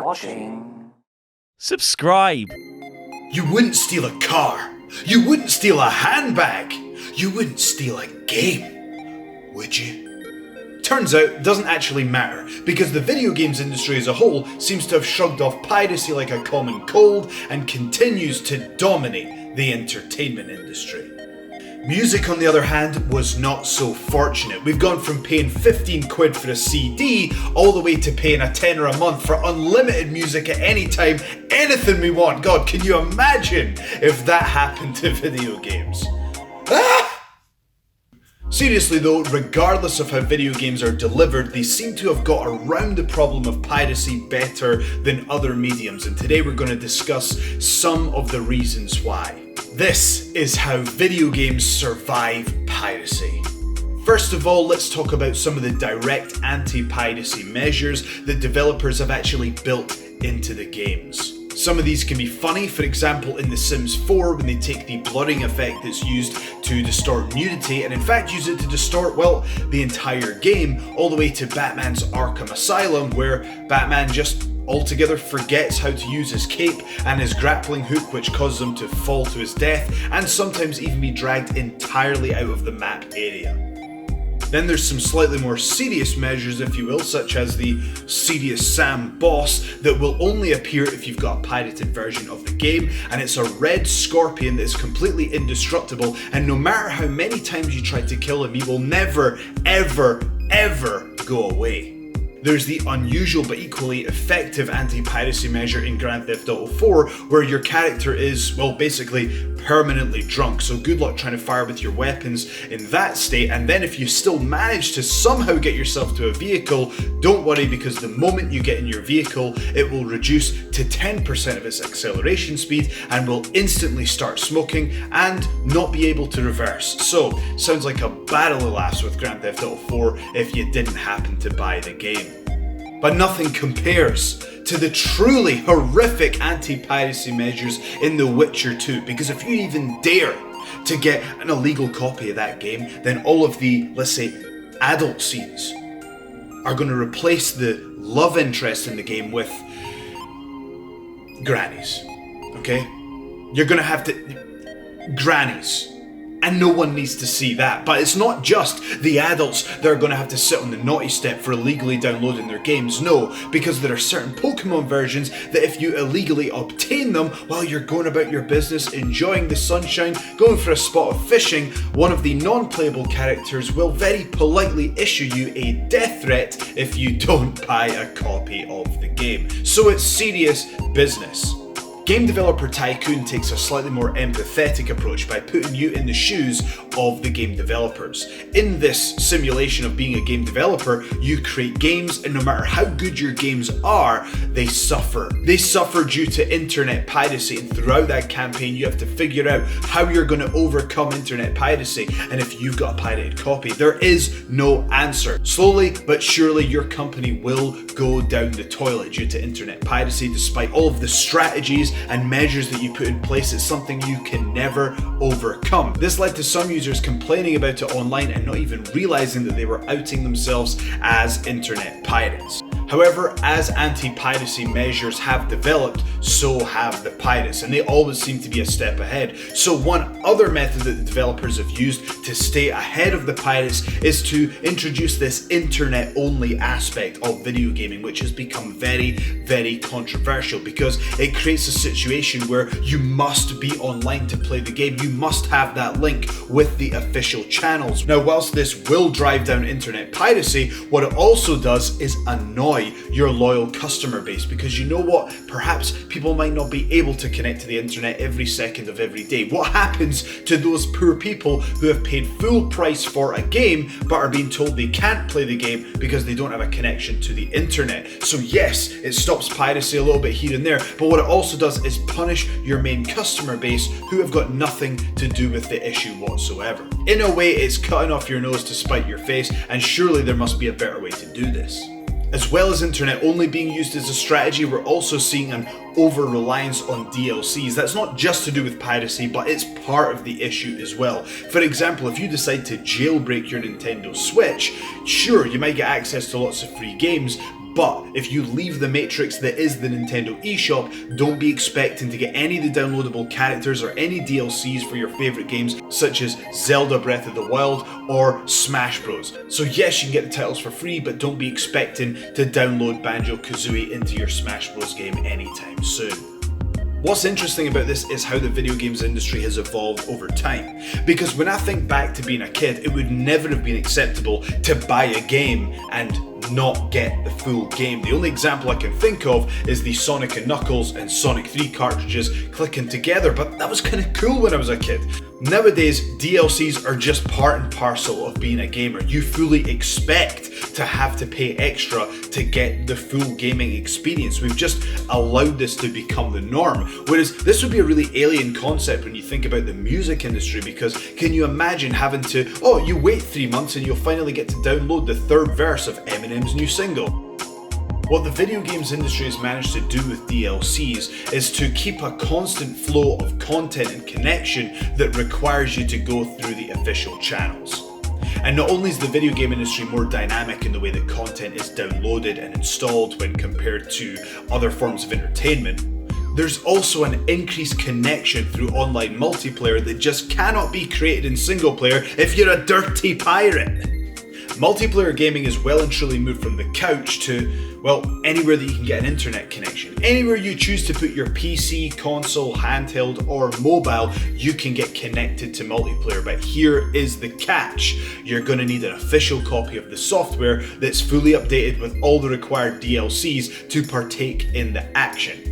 watching. Subscribe. You wouldn't steal a car. You wouldn't steal a handbag. You wouldn't steal a game, would you? Turns out it doesn't actually matter, because the video games industry as a whole seems to have shrugged off piracy like a common cold and continues to dominate the entertainment industry. Music, on the other hand, was not so fortunate. We've gone from paying 15 quid for a CD all the way to paying a tenner a month for unlimited music at any time, anything we want. God, can you imagine if that happened to video games? Seriously though, regardless of how video games are delivered, they seem to have got around the problem of piracy better than other mediums, and today we're going to discuss some of the reasons why. This is how video games survive piracy. First of all, let's talk about some of the direct anti-piracy measures that developers have actually built into the games. Some of these can be funny, for example in The Sims 4 when they take the blurring effect that's used to distort nudity and in fact use it to distort, well, the entire game, all the way to Batman's Arkham Asylum where Batman just altogether forgets how to use his cape and his grappling hook, which causes him to fall to his death and sometimes even be dragged entirely out of the map area. Then there's some slightly more serious measures, if you will, such as the Serious Sam boss that will only appear if you've got a pirated version of the game, and it's a red scorpion that is completely indestructible, and no matter how many times you try to kill him, he will never, ever, ever go away. There's the unusual but equally effective anti-piracy measure in Grand Theft Auto 4 where your character is, well, basically permanently drunk, so good luck trying to fire with your weapons in that state. And then if you still manage to somehow get yourself to a vehicle, don't worry, because the moment you get in your vehicle it will reduce to 10% of its acceleration speed and will instantly start smoking and not be able to reverse. So, sounds like a battle of laughs with Grand Theft Auto 4 if you didn't happen to buy the game. But nothing compares to the truly horrific anti-piracy measures in The Witcher 2, because if you even dare to get an illegal copy of that game, then all of the, let's say, adult scenes are going to replace the love interest in the game with grannies, okay? You're going to have to... grannies. And no one needs to see that. But it's not just the adults that are going to have to sit on the naughty step for illegally downloading their games. No, because there are certain Pokemon versions that if you illegally obtain them while you're going about your business, enjoying the sunshine, going for a spot of fishing, one of the non-playable characters will very politely issue you a death threat if you don't buy a copy of the game. So it's serious business. Game Developer Tycoon takes a slightly more empathetic approach by putting you in the shoes of the game developers. In this simulation of being a game developer, you create games, and no matter how good your games are, they suffer. They suffer due to internet piracy, and throughout that campaign you have to figure out how you're going to overcome internet piracy. And if you've got a pirated copy, there is no answer. Slowly but surely your company will go down the toilet due to internet piracy. Despite all of the strategies and measures that you put in place, it's something you can never overcome. This led to some users complaining about it online and not even realizing that they were outing themselves as internet pirates. However, as anti-piracy measures have developed, so have the pirates, and they always seem to be a step ahead. So one other method that the developers have used to stay ahead of the pirates is to introduce this internet-only aspect of video gaming, which has become very, very controversial because it creates a situation where you must be online to play the game. You must have that link with the official channels. Now, whilst this will drive down internet piracy, what it also does is annoy your loyal customer base, because you know what? Perhaps people might not be able to connect to the internet every second of every day. What happens to those poor people who have paid full price for a game but are being told they can't play the game because they don't have a connection to the internet? So yes, it stops piracy a little bit here and there, but what it also does is punish your main customer base who have got nothing to do with the issue whatsoever. In a way, it's cutting off your nose to spite your face, and surely there must be a better way to do this. As well as internet only being used as a strategy, we're also seeing an over-reliance on DLCs. That's not just to do with piracy, but it's part of the issue as well. For example, if you decide to jailbreak your Nintendo Switch, sure, you might get access to lots of free games, But if you leave the matrix that is the Nintendo eShop, don't be expecting to get any of the downloadable characters or any DLCs for your favourite games such as Zelda Breath of the Wild or Smash Bros. So yes, you can get the titles for free, but don't be expecting to download Banjo-Kazooie into your Smash Bros game anytime soon. What's interesting about this is how the video games industry has evolved over time. Because when I think back to being a kid, it would never have been acceptable to buy a game and not get the full game. The only example I can think of is the Sonic & Knuckles and Sonic 3 cartridges clicking together, but that was kind of cool when I was a kid. Nowadays, DLCs are just part and parcel of being a gamer. You fully expect to have to pay extra to get the full gaming experience. We've just allowed this to become the norm. Whereas this would be a really alien concept when you think about the music industry, because can you imagine having to, you wait 3 months and you'll finally get to download the third verse of Eminem's new single. What the video games industry has managed to do with DLCs is to keep a constant flow of content and connection that requires you to go through the official channels. And not only is the video game industry more dynamic in the way that content is downloaded and installed when compared to other forms of entertainment, there's also an increased connection through online multiplayer that just cannot be created in single player if you're a dirty pirate. Multiplayer gaming has well and truly moved from the couch to, anywhere that you can get an internet connection. Anywhere you choose to put your PC, console, handheld or mobile, you can get connected to multiplayer. But here is the catch. You're going to need an official copy of the software that's fully updated with all the required DLCs to partake in the action.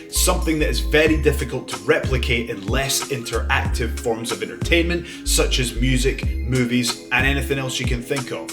Something that is very difficult to replicate in less interactive forms of entertainment, such as music, movies, and anything else you can think of.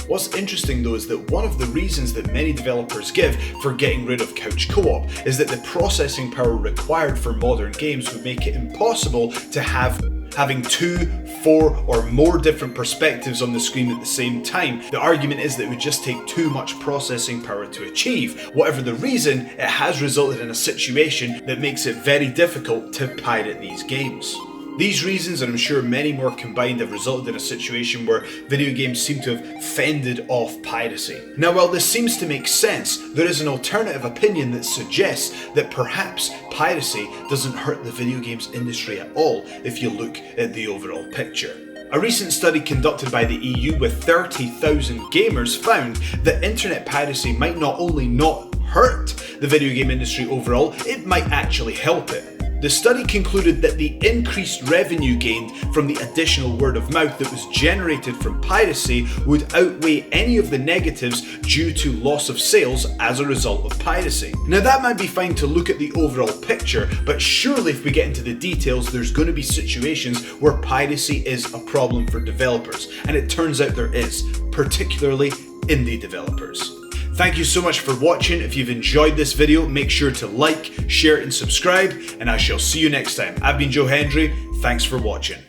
What's interesting though is that one of the reasons that many developers give for getting rid of couch co-op is that the processing power required for modern games would make it impossible to having 2, 4 or more different perspectives on the screen at the same time. The argument is that it would just take too much processing power to achieve. Whatever the reason, it has resulted in a situation that makes it very difficult to pirate these games. These reasons, and I'm sure many more combined, have resulted in a situation where video games seem to have fended off piracy. Now, while this seems to make sense, there is an alternative opinion that suggests that perhaps piracy doesn't hurt the video games industry at all if you look at the overall picture. A recent study conducted by the EU with 30,000 gamers found that internet piracy might not only not hurt the video game industry overall, it might actually help it. The study concluded that the increased revenue gained from the additional word of mouth that was generated from piracy would outweigh any of the negatives due to loss of sales as a result of piracy. Now that might be fine to look at the overall picture, but surely if we get into the details, there's going to be situations where piracy is a problem for developers, and it turns out there is, particularly indie developers. Thank you so much for watching. If you've enjoyed this video, make sure to like, share and subscribe, and I shall see you next time. I've been Joe Hendry. Thanks for watching.